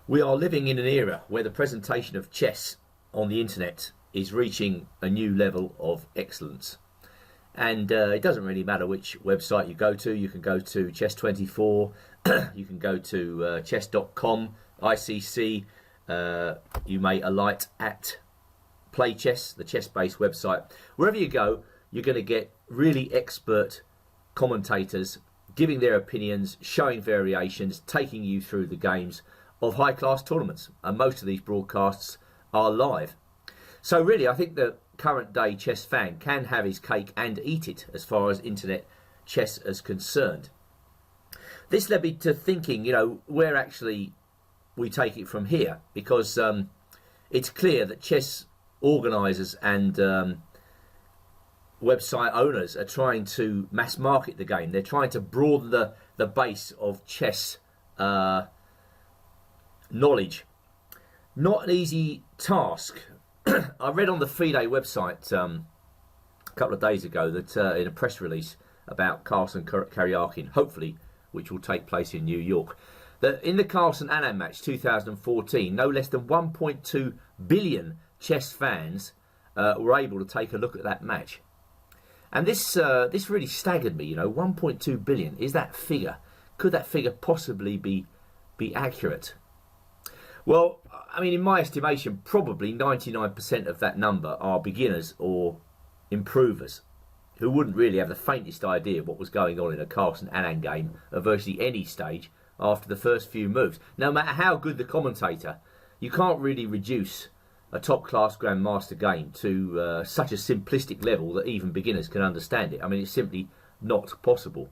We are living in an era where the presentation of chess on the internet is reaching a new level of excellence. And it doesn't really matter which website you go to. You can go to Chess24, you can go to chess.com, ICC, you may alight at Play Chess, the chess-based website. Wherever you go, you're going to get really expert commentators giving their opinions, showing variations, taking you through the games of high-class tournaments. And most of these broadcasts are live. So really, I think the current day chess fan can have his cake and eat it as far as internet chess is concerned. This led me to thinking, where actually we take it from here, because it's clear that chess organisers and website owners are trying to mass market the game. They're trying to broaden the base of chess knowledge. Not an easy task. I read on the FIDE website a couple of days ago that in a press release about Carlsen Karyakin, hopefully, which will take place in New York, that in the Carlsen-Anand match 2014, no less than 1.2 billion chess fans were able to take a look at that match. And this really staggered me. 1.2 billion, is that figure? Could that figure possibly be accurate? Well, I mean, in my estimation, probably 99% of that number are beginners or improvers who wouldn't really have the faintest idea of what was going on in a Carlsen-Anand game at virtually any stage after the first few moves. No matter how good the commentator, you can't really reduce a top-class Grandmaster game to such a simplistic level that even beginners can understand it. I mean, it's simply not possible.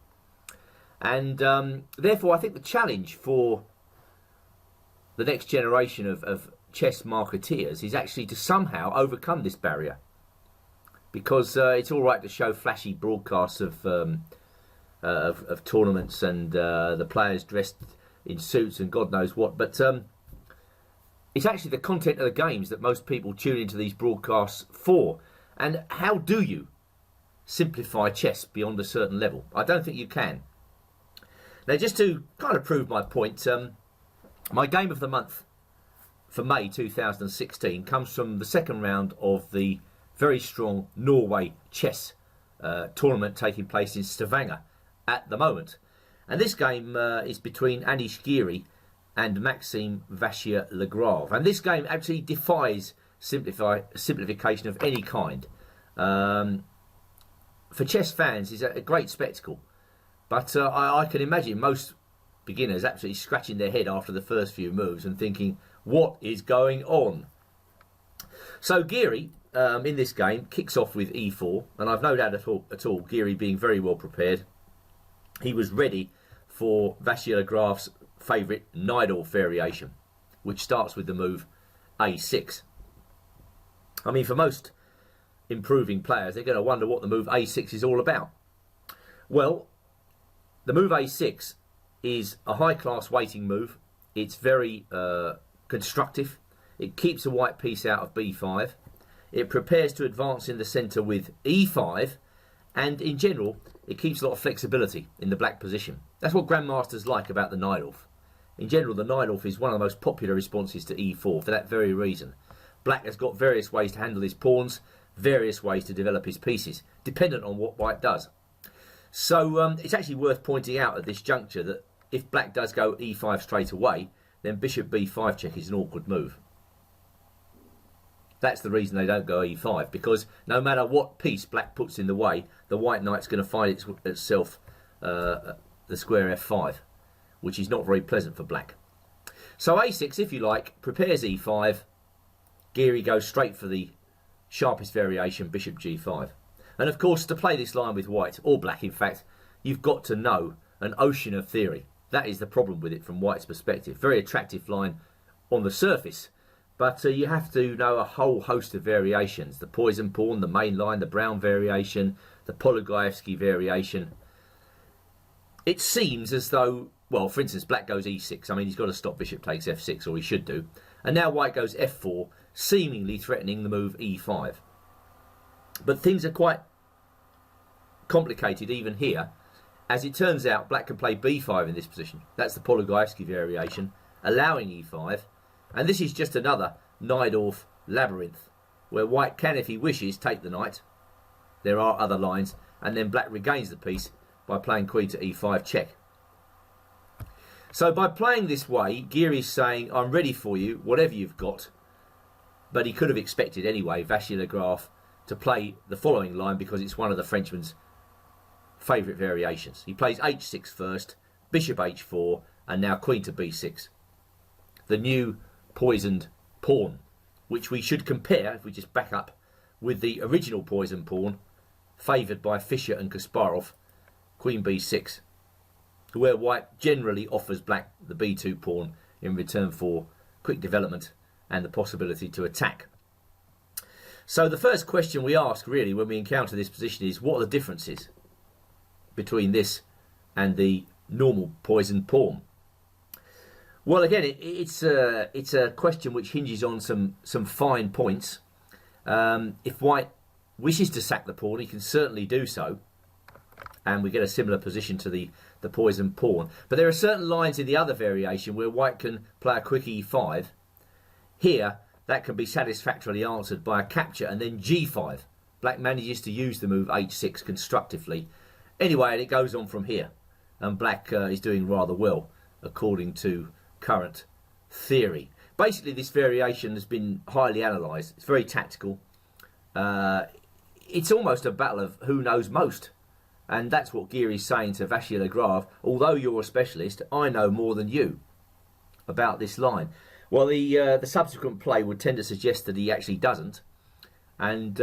And therefore, I think the challenge for the next generation of chess marketeers is actually to somehow overcome this barrier. Because it's all right to show flashy broadcasts of tournaments and the players dressed in suits and God knows what, but it's actually the content of the games that most people tune into these broadcasts for. And how do you simplify chess beyond a certain level? I don't think you can. Now, just to kind of prove my point, my game of the month for May 2016 comes from the second round of the very strong Norway chess tournament taking place in Stavanger at the moment. And this game is between Anish Giri and Maxime Vachier-Lagrave. And this game actually defies simplification of any kind. For chess fans, it's a great spectacle. But I can imagine most beginners absolutely scratching their head after the first few moves and thinking, what is going on? So Giri, in this game, kicks off with e4, and I've no doubt at all Giri being very well prepared. He was ready for Vachier-Lagrave's favourite Najdorf variation, which starts with the move a6. I mean, for most improving players, they're going to wonder what the move a6 is all about. Well, the move a6 is a high-class waiting move. It's very constructive. It keeps a white piece out of b5. It prepares to advance in the centre with e5. And in general, it keeps a lot of flexibility in the black position. That's what grandmasters like about the Najdorf. In general, the Najdorf is one of the most popular responses to e4 for that very reason. Black has got various ways to handle his pawns, various ways to develop his pieces, dependent on what white does. So it's actually worth pointing out at this juncture that if black does go e5 straight away, then bishop b5 check is an awkward move. That's the reason they don't go e5, because no matter what piece black puts in the way, the white knight's going to find itself the square f5, which is not very pleasant for black. So a6, if you like, prepares e5. Giri goes straight for the sharpest variation, bishop g5. And of course, to play this line with white, or black in fact, you've got to know an ocean of theory. That is the problem with it from white's perspective. Very attractive line on the surface, but you have to know a whole host of variations. The poison pawn, the main line, the brown variation, the Polygaevsky variation. It seems as though, well, for instance, black goes e6. I mean, he's got to stop bishop takes f6, or he should do. And now white goes f4, seemingly threatening the move e5. But things are quite complicated even here. As it turns out, black can play b5 in this position. That's the Polygaevsky variation. allowing e5. And this is just another Najdorf labyrinth, where white can, if he wishes, take the knight. There are other lines, and then black regains the piece by playing queen to e5 check. So by playing this way, Geary's saying, I'm ready for you, whatever you've got. But he could have expected anyway, Vachier-Lagrave, to play the following line because it's one of the Frenchman's favourite variations. He plays h6 first, bishop h4, and now queen to b6. The new poisoned pawn, which we should compare, if we just back up, with the original poisoned pawn, favoured by Fischer and Kasparov, queen b6, where white generally offers black the b2 pawn in return for quick development and the possibility to attack. So the first question we ask really when we encounter this position is, what are the differences between this and the normal poisoned pawn? Well, again, it's a question which hinges on some fine points. If white wishes to sack the pawn, he can certainly do so, and we get a similar position to the poisoned pawn. But there are certain lines in the other variation where white can play a quick e5. Here, that can be satisfactorily answered by a capture and then g5. Black manages to use the move h6 constructively. Anyway, and it goes on from here. And black is doing rather well, according to current theory. Basically, this variation has been highly analysed. It's very tactical. It's almost a battle of who knows most. And that's what Geary's saying to Vachier-Lagrave. Although you're a specialist, I know more than you about this line. Well, the subsequent play would tend to suggest that he actually doesn't. And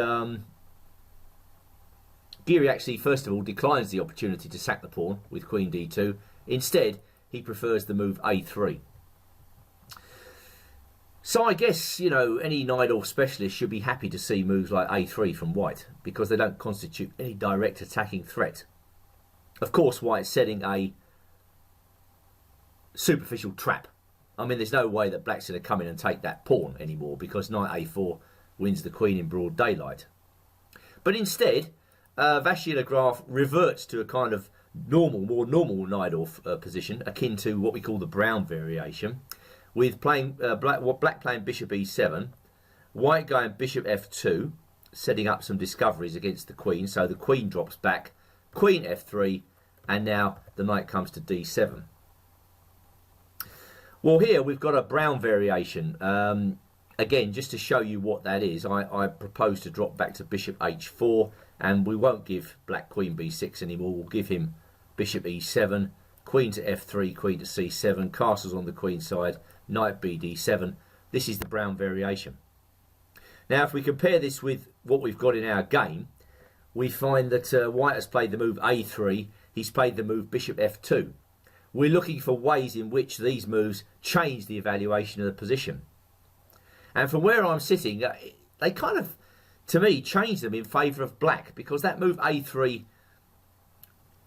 Geary actually, first of all, declines the opportunity to sack the pawn with queen d2. Instead, he prefers the move a3. So I guess, you know, any Najdorf specialist should be happy to see moves like a3 from white, because they don't constitute any direct attacking threat. Of course, white's setting a superficial trap. I mean, there's no way that black's going to come in and take that pawn anymore, because knight a4 wins the queen in broad daylight. But instead, Vachier-Lagrave reverts to a kind of more normal Najdorf position, akin to what we call the Brown variation, with playing black playing bishop e7, white going bishop f2, setting up some discoveries against the queen. So the queen drops back, queen f3, and now the knight comes to d7. Well, here we've got a Brown variation. Again, just to show you what that is, I propose to drop back to bishop h4, and we won't give black queen b6 anymore. We'll give him bishop e7, queen to f3, queen to c7, castles on the queen side, knight bd7. This is the Brown variation. Now, if we compare this with what we've got in our game, we find that white has played the move a3, he's played the move bishop f2. We're looking for ways in which these moves change the evaluation of the position. And from where I'm sitting, they kind of, to me, change them in favour of black, because that move a3,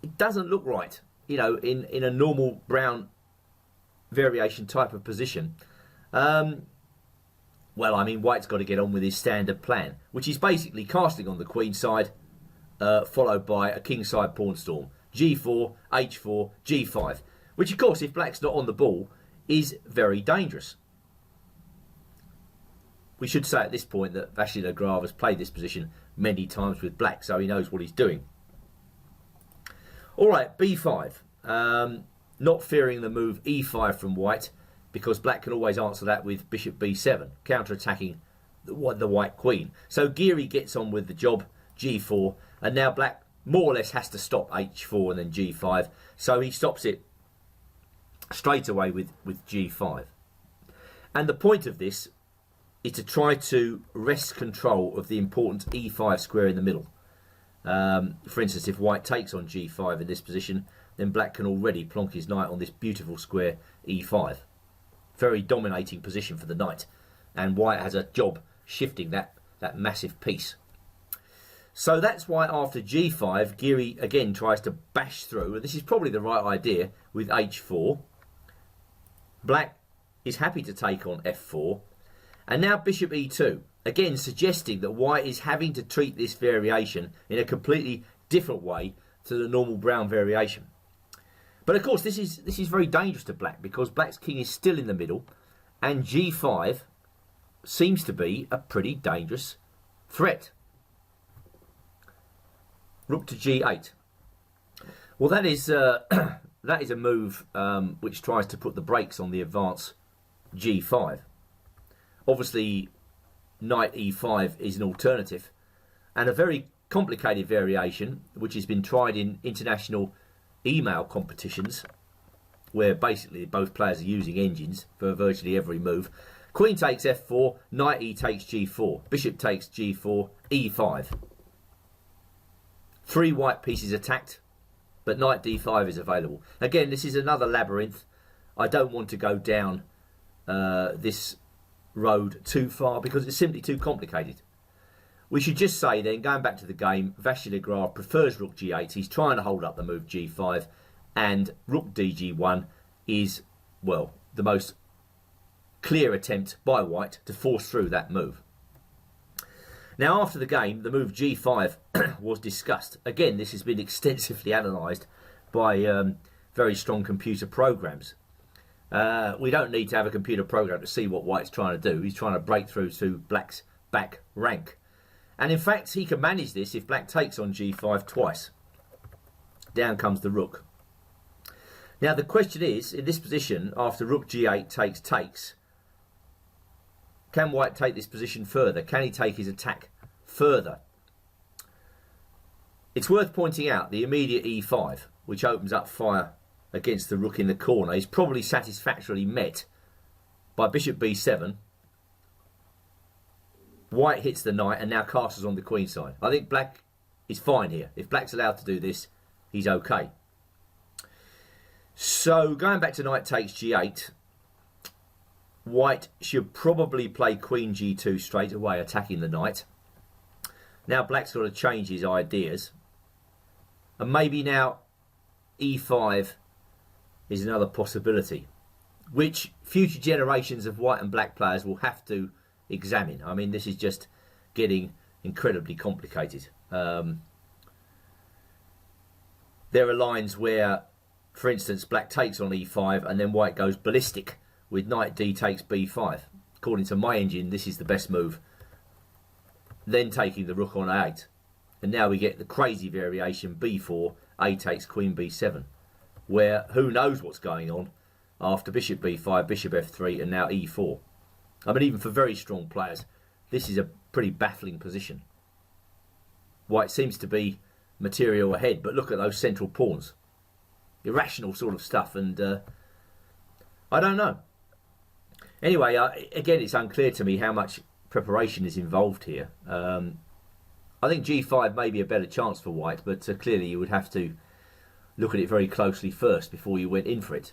it doesn't look right, you know, in a normal Brown variation type of position. Well, I mean, white's got to get on with his standard plan, which is basically casting on the queen side, followed by a kingside pawn storm. G4, H4, G5, which of course, if black's not on the ball, is very dangerous. We should say at this point that Vachier-Lagrave has played this position many times with black, so he knows what he's doing. All right, B5. Not fearing the move E5 from white, because black can always answer that with bishop B7, counter-attacking the white queen. So Geary gets on with the job, G4, and now black more or less has to stop H4 and then G5. So he stops it straight away with G5. And the point of this is to try to wrest control of the important E5 square in the middle. For instance, if white takes on G5 in this position, then black can already plonk his knight on this beautiful square E5. Very dominating position for the knight. And white has a job shifting that massive piece. So that's why after G5, Geary again tries to bash through, and this is probably the right idea, with H4. Black is happy to take on F4. And now bishop E2, again suggesting that white is having to treat this variation in a completely different way to the normal Brown variation. But of course, this is very dangerous to black, because black's king is still in the middle, and g5 seems to be a pretty dangerous threat. Rook to g8. Well, that is that is a move which tries to put the brakes on the advance g5. Obviously, knight e5 is an alternative, and a very complicated variation which has been tried in international email competitions, where basically both players are using engines for virtually every move. Queen takes f4, knight e takes g4, bishop takes g4, e5. 3 white pieces attacked, but knight d5 is available. Again, this is another labyrinth. I don't want to go down this road too far, because it's simply too complicated. We should just say then, going back to the game, Vasily Legrand prefers rook g8. He's trying to hold up the move g5, and rook dg1 is, well, the most clear attempt by white to force through that move. Now, after the game, the move g5 was discussed. Again, this has been extensively analysed by very strong computer programs. We don't need to have a computer program to see what white's trying to do. He's trying to break through to black's back rank. And in fact, he can manage this if black takes on g5 twice. Down comes the rook. Now the question is, in this position, after rook g8 takes, can white take this position further? Can he take his attack further? It's worth pointing out the immediate e5, which opens up fire against the rook in the corner, is probably satisfactorily met by bishop b7. White hits the knight and now castles on the queen side. I think black is fine here. If black's allowed to do this, he's okay. So going back to knight takes g8, white should probably play queen g2 straight away, attacking the knight. Now black's got to change his ideas, and maybe now e5 is another possibility, which future generations of white and black players will have to examine. I mean, this is just getting incredibly complicated. There are lines where, for instance, black takes on e5 and then white goes ballistic with knight d takes b5. According to my engine, this is the best move. Then taking the rook on a8. And now we get the crazy variation b4, a takes queen b7, where who knows what's going on after bishop b5, bishop f3, and now e4. I mean, even for very strong players, this is a pretty baffling position. White seems to be material ahead, but look at those central pawns. Irrational sort of stuff, and I don't know. Anyway, again, it's unclear to me how much preparation is involved here. I think g5 may be a better chance for white, but clearly you would have to look at it very closely first before you went in for it.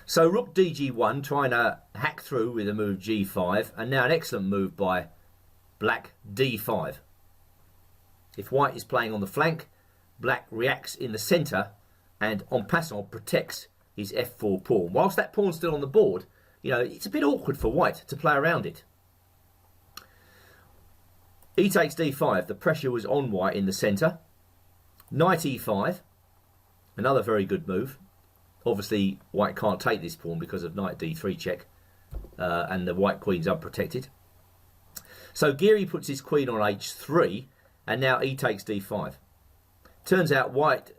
So rook dg1, trying to hack through with a move g5, and now an excellent move by black d5. If white is playing on the flank, black reacts in the centre and en passant protects his f4 pawn. Whilst that pawn's still on the board, you know, it's a bit awkward for white to play around it. E takes d5, the pressure was on white in the centre. Knight e5, another very good move. Obviously, white can't take this pawn because of knight d3 check, and the white queen's unprotected. So Geary puts his queen on h3, and now e takes d5. Turns out white's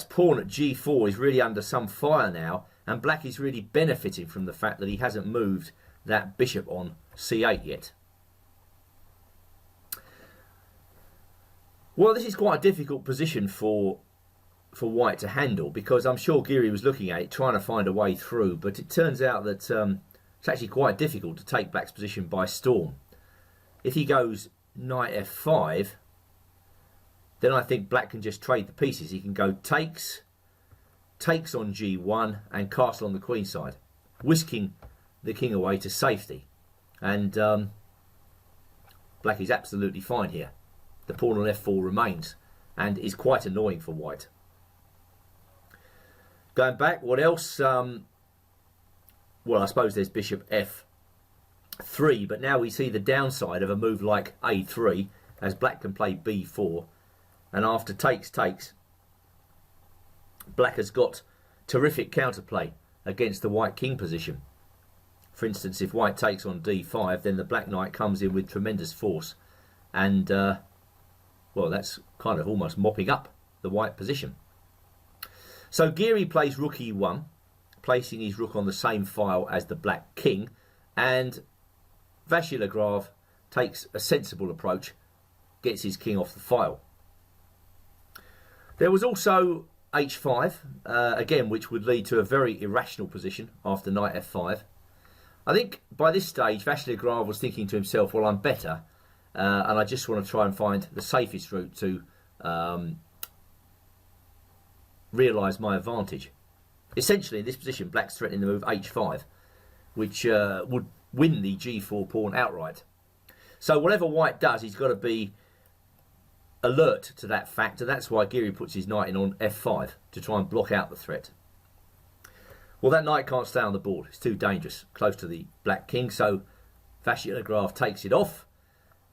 pawn at g4 is really under some fire now, and black is really benefiting from the fact that he hasn't moved that bishop on c8 yet. Well, this is quite a difficult position for white to handle, because I'm sure Geary was looking at it, trying to find a way through, but it turns out that it's actually quite difficult to take black's position by storm. If he goes knight f5, then I think black can just trade the pieces. He can go takes on g1 and castle on the queen side, whisking the king away to safety. And black is absolutely fine here. The pawn on f4 remains and is quite annoying for white. Going back, what else? Well, I suppose there's bishop f3, but now we see the downside of a move like a3, as black can play b4, and after takes, Black has got terrific counterplay against the white king position. For instance, if white takes on d5, then the black knight comes in with tremendous force, and well, that's kind of almost mopping up the white position. So Geary plays rook e1, placing his rook on the same file as the black king, and Vachier-Lagrave takes a sensible approach, gets his king off the file. There was also h5, again, which would lead to a very irrational position after knight f5. I think by this stage, Vachier-Lagrave was thinking to himself, well, I'm better, and I just want to try and find the safest route to realise my advantage. Essentially, in this position, black's threatening the move h5, which would win the g4 pawn outright. So whatever white does, he's got to be alert to that fact, and that's why Geary puts his knight in on f5 to try and block out the threat. Well, that knight can't stay on the board. It's too dangerous, close to the black king, so Vachier-Lagrave takes it off,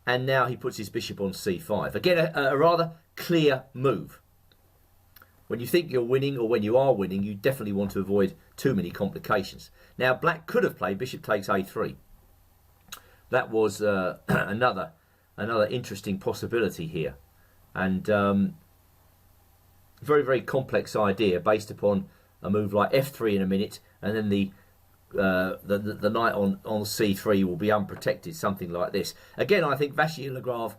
and now he puts his bishop on c5. Again, a rather clear move. When you think you're winning, or when you are winning, you definitely want to avoid too many complications. Now, black could have played bishop takes a3. That was another interesting possibility here, and very, very complex idea based upon a move like f3 in a minute, and then the knight on c3 will be unprotected, something like this. Again, I think Vachier-Lagrave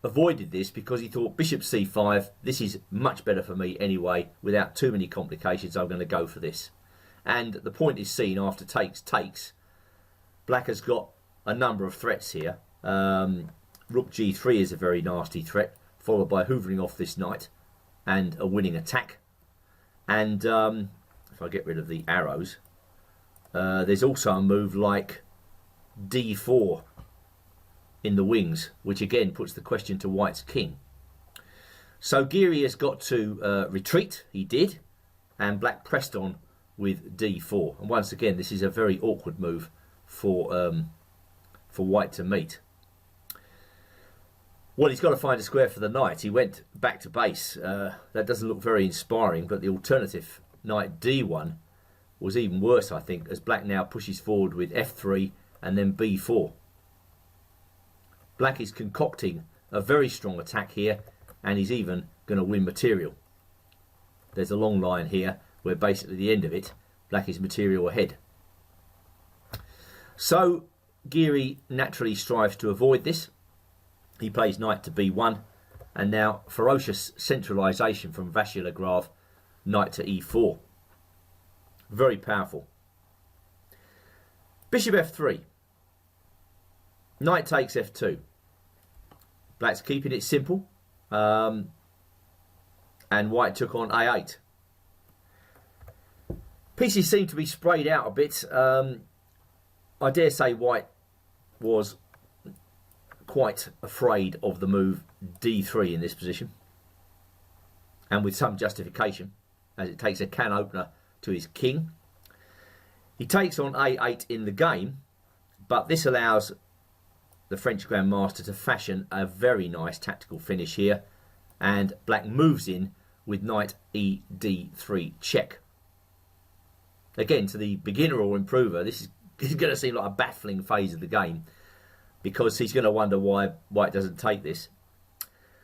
avoided this because he thought bishop c5, this is much better for me anyway, without too many complications, I'm going to go for this. And the point is seen after takes. Black has got a number of threats here. Rook g3 is a very nasty threat, followed by hoovering off this knight and a winning attack. And if I get rid of the arrows, there's also a move like d4 in the wings, which again puts the question to white's king. So Geary has got to retreat. He did, and black pressed on with d4. And once again, this is a very awkward move for white to meet. Well, he's got to find a square for the knight. He went back to base. That doesn't look very inspiring, but the alternative, knight d1, was even worse, I think, as black now pushes forward with f3 and then b4. Black is concocting a very strong attack here, and he's even going to win material. There's a long line here where basically the end of it, black is material ahead. So Geary naturally strives to avoid this. He plays knight to b1, and now ferocious centralisation from Vachier-Lagrave, knight to e4. Very powerful. Bishop f3. Knight takes f2. Black's keeping it simple, and white took on a8. Pieces seem to be sprayed out a bit. I dare say white was quite afraid of the move d3 in this position, and with some justification, as it takes a can opener to his king. He takes on a8 in the game, but this allows the French Grandmaster to fashion a very nice tactical finish here, and black moves in with knight ed3 check. Again, to the beginner or improver, this is going to seem like a baffling phase of the game, because he's going to wonder why white doesn't take this.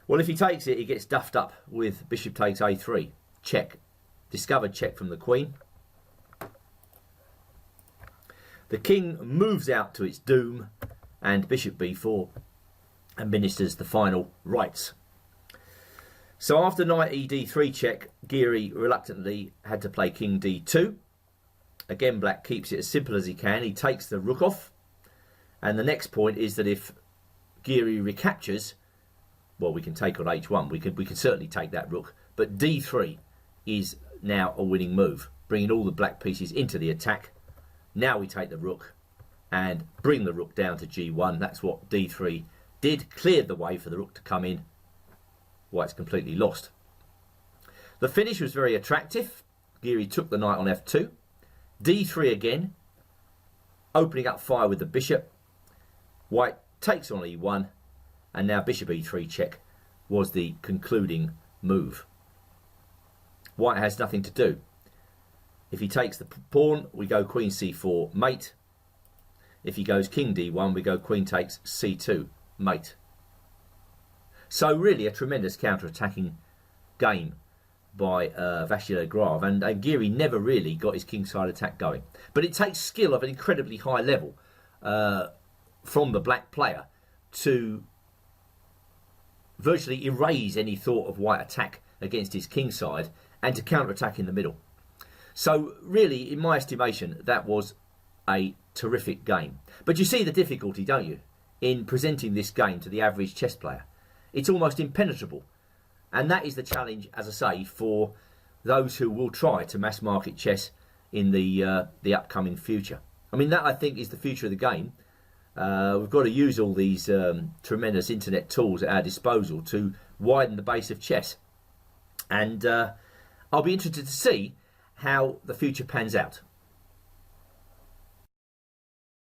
Well, if he takes it, he gets duffed up with bishop takes a3, check. Discovered check from the queen. The king moves out to its doom, and bishop b4 administers the final rights. So after knight ed3 check, Geary reluctantly had to play king d2. Again, black keeps it as simple as he can. He takes the rook off, and the next point is that if Geary recaptures, well, we can take on h1. We can certainly take that rook, but d3 is now a winning move, bringing all the black pieces into the attack. Now we take the rook and bring the rook down to g1. That's what d3 did, cleared the way for the rook to come in. White's completely lost. The finish was very attractive. Geary took the knight on f2. d3 again, opening up fire with the bishop. White takes on e1, and now bishop e3 check was the concluding move. White has nothing to do. If he takes the pawn, we go queen c4, mate. If he goes king d1, we go queen takes c2, mate. So really a tremendous counter-attacking game by Vasily Grave, and Geary never really got his kingside attack going. But it takes skill of an incredibly high level from the black player to virtually erase any thought of white attack against his kingside and to counter-attack in the middle. So really, in my estimation, that was a terrific game. But you see the difficulty, don't you, in presenting this game to the average chess player. It's almost impenetrable. And that is the challenge, as I say, for those who will try to mass market chess in the upcoming future. I mean, that I think is the future of the game. We've got to use all these tremendous internet tools at our disposal to widen the base of chess. And I'll be interested to see how the future pans out.